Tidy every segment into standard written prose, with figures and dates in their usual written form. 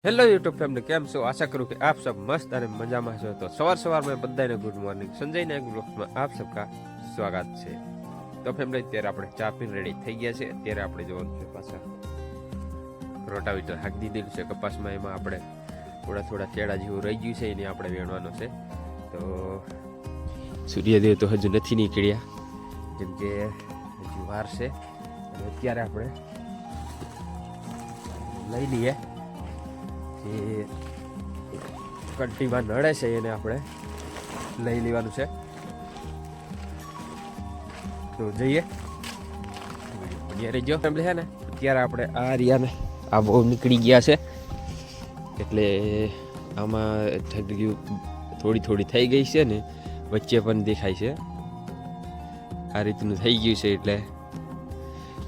Hello YouTube family, કેમ છો? આશા કરું કે આપ સબ મસ્ત અને મજામાં છો. તો સવાર में બધાને ગુડ મોર્નિંગ. સંજયના ગ્રુપમાં આપ સબકા સ્વાગત છે. તો ફેમિલી, અત્યારે આપણે ચા પીને રેડી થઈ ગયા છે. અત્યારે આપણે જોવાનું છે પાછા રોટાવીટર હાંકી દીધેલું છે કપાસમાં. એમાં આપણે થોડા ચેડા જેવું રહી ગયું છે, એને આપણે વેણવાનો છે. તો સૂર્યદેવ તો હજુ નથી નીકળ્યા, જેમ કે હજુ વાર છે. અને અત્યારે આપણે લઈ લઈએ જે કંટીમાં નડે છે, એને આપણે લઈ લેવાનું છે. તો જઈએ, બન્યા રહી ગયો ફેમિલી. છે ને, અત્યારે આપણે આ રિયાને આ બહુ નીકળી ગયા છે, એટલે આમાં થોડી થઈ ગઈ છે ને, વચ્ચે પણ દેખાય છે. આ રીતનું થઈ ગયું છે, એટલે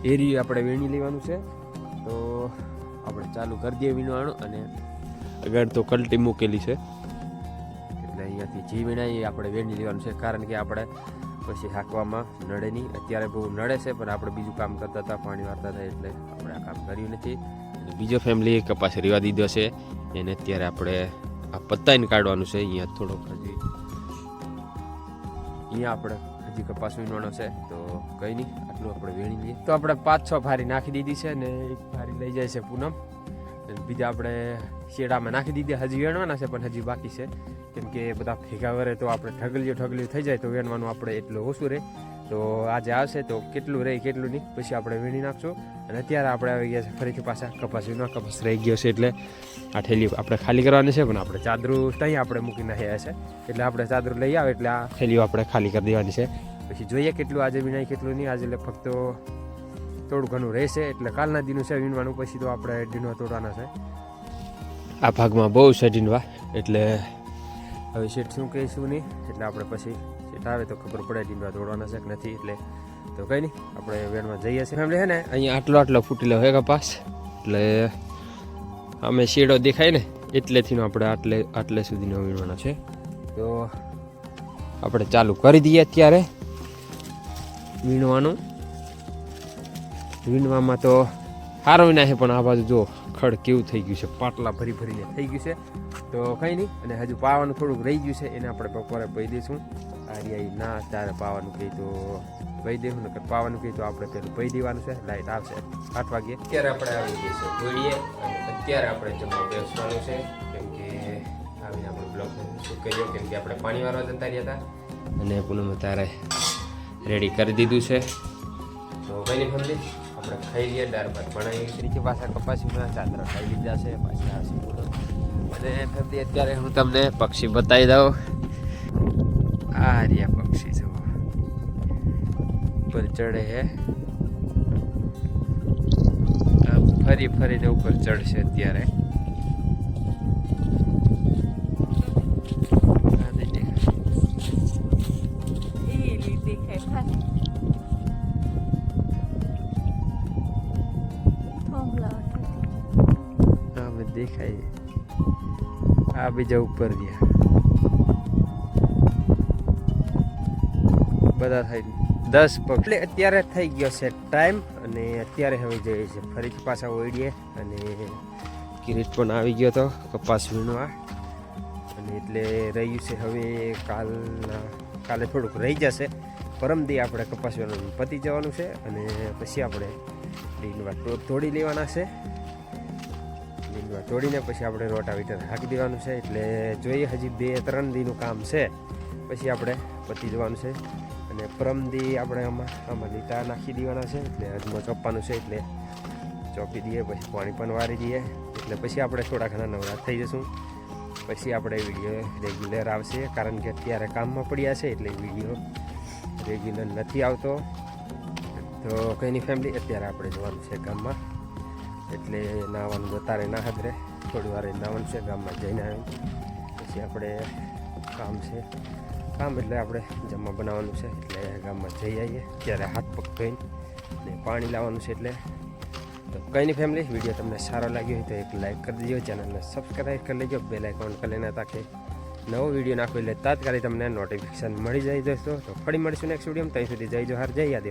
એ રીત આપણે વીણી લેવાનું છે. તો આપણે ચાલુ કરી દઈએ વીણવાનું. અને આગળ તો કલટી મૂકેલી છે, એટલે અહીંયાથી જી વીણાય એ આપણે વેણી લેવાનું છે. કારણ કે આપણે પછી હાંકવામાં નડે નહીં. અત્યારે બહુ નડે છે, પણ આપણે બીજું કામ કરતા હતા, પાણી વાળતા હતા, એટલે આપણે આ કામ કર્યું નથી. અને બીજો ફેમિલી કપાસ રેવા દીધો છે, એને અત્યારે આપણે આ પત્તાઈને કાઢવાનું છે. અહીંયા થોડોક હજી અહીંયા આપણે હજી કપાસ વીણવાનો છે. તો કંઈ નહીં, આટલું આપણે વેણી લઈએ. તો આપણે 5-6 ભારી નાખી દીધી છે, અને એક ભારી લઈ જાય છે પૂનમ. બીજા આપણે શેડામાં નાખી દીધી. હજી વેણવાના છે, પણ હજી બાકી છે. કેમ કે બધા ભેગા વરે તો આપણે ઠગલિયું થઈ જાય, તો વેણવાનું આપણે એટલું ઓછું રહે. તો આજે આવશે તો કેટલું રહે કેટલું નહીં પછી આપણે વીણી નાખશું. અને અત્યારે આપણે આવી ગયા છે ફરીથી પાછા કપાસ વીણવા. કપાસ રહી ગયો છે, એટલે આ થેલી આપણે ખાલી કરવાની છે. પણ આપણે ચાદરું ત્યાં આપણે મૂકીને આવ્યા છે, એટલે આપણે ચાદરું લઈ આવે એટલે આ થેલીઓ આપણે ખાલી કરી દેવાની છે. પછી જોઈએ કેટલું આજે વીણાય કેટલું નહીં. આજે લગભગ તો થોડું ઘણું રહેશે, એટલે કાલના દિનું છે વીણવાનું. પછી તો આપણે ડીનવા તોડવાના છે. આ ભાગમાં બહુ છે ડીનવા, એટલે હવે શેઠ શું કહીશું નહીં, એટલે આપણે પછી શેઠ આવે તો ખબર પડે ડીનવા તોડવાના છે કે નથી. એટલે તો કંઈ નહીં, આપણે વેણમાં જઈએ છીએ ફેમિલી. છે ને, અહીંયા આટલો ફૂટેલો હોય કપાસ, એટલે અમે શેડો દેખાય ને એટલેથી આપણે આટલે સુધીનો વીણવાનો છે. તો આપણે ચાલુ કરી દઈએ અત્યારે વીણવાનું. વીણવામાં તો સારો વિના છે, પણ આ બાજુ જો ખડ કેવું થઈ ગયું છે, પાટલા ભરીને થઈ ગયું છે. તો કંઈ નહીં, અને હજુ પાવાનું થોડુંક રહી ગયું છે, એને આપણે બપોરે પહી દઈશું. આર્યા ના ત્યારે પાવાનું કહી તો પહી દઈશું, નકર પાવાનું કહી તો આપણે પેલું પહી દેવાનું છે. લાઈટ આવશે 8 વાગે. અત્યારે આપણે આવી ગઈ છે ઘોડીએ, અને અત્યારે આપણે જમવા બેસવાનું છે. કેમ કે આવીને આપણે બ્લોક શૂટ કર્યો, કેમ કે આપણે પાણી વાળવા જતા રહ્યા હતા, અને પૂનમ તારે રેડી કરી દીધું છે. તો કંઈ નહીં ફેમિલી, આપણે ખાઈ લઈએ. દાળ ભાત બનાવી તરીકે પાછા કપાસીમાં ચાદરા ખાઈ લીધા છે. પાછા આ પૂનમ. અને ફેમિલી, અત્યારે હું તમને પક્ષી બતાવી દઉં. આ રહ્યા પક્ષી જો ઉપર ચડે છે, ફરીને ઉપર ચડશે અત્યારે. દેખાય આ બીજા ઉપર રહ્યા બધા થઈ 10 પગ. અત્યારે થઈ ગયો છે ટાઈમ, અને અત્યારે હવે જઈએ છીએ ફરીથી પાછા ઓળીએ. અને કિરીટ પણ આવી ગયો હતો કપાસ વીણવા, અને એટલે રહ્યું છે હવે કાલે થોડુંક રહી જશે. પરમદી આપણે કપાસ વીણવાનું પતી જવાનું છે, અને પછી આપણે ડીનવા તોડી લેવાના છે. તોડીને પછી આપણે રોટાવીટર હાંકી દેવાનું છે. એટલે જોઈએ, હજી 2-3 દીનું કામ છે, પછી આપણે પતી જવાનું છે. અને પરમદી આપણે આમાં લીટા નાખી દેવાના છે, એટલે હજમાં ચોપવાનું છે. એટલે ચોપી દઈએ, પછી પાણી પણ વારી દઈએ, એટલે પછી આપણે થોડા ઘણા નવરા થઈ જશું. પછી આપણે વિડીયો રેગ્યુલર આવશે, કારણ કે અત્યારે કામમાં પડ્યા છે, એટલે વિડીયો રેગ્યુલર નથી આવતો. તો કંઈ નહીં ફેમિલી, અત્યારે આપણે જવાનું છે ગામમાં, એટલે નાવાનું વધારે ના હાજરે, થોડી વાર નાવાનું છે. ગામમાં જઈને આવી પછી આપણે કામ છે, એટલે આપણે જમવા બનાવવાનું છે. એટલે ગામમાં જઈ આવીએ. ત્યારે હાથ પગ ધોઈને ને પાણી લાવવાનું છે. એટલે તો કંઈ નહીં ફેમિલી, વિડીયો તમને સારો લાગ્યો હોય તો એક લાઈક કરી દેજો, ચેનલને સબસ્ક્રાઈબ કરી લેજો, બેલ આઇકોન કરી લેના, તાકે નવો વિડીયો નાખો એટલે તાત્કાલિક તમને નોટિફિકેશન મળી જાય દોસ્તો. તો ફરી મળીશું નેક્સ્ટ વિડીયોમાં. ત્યાં સુધી જય જોહાર, જય આદિવાસી.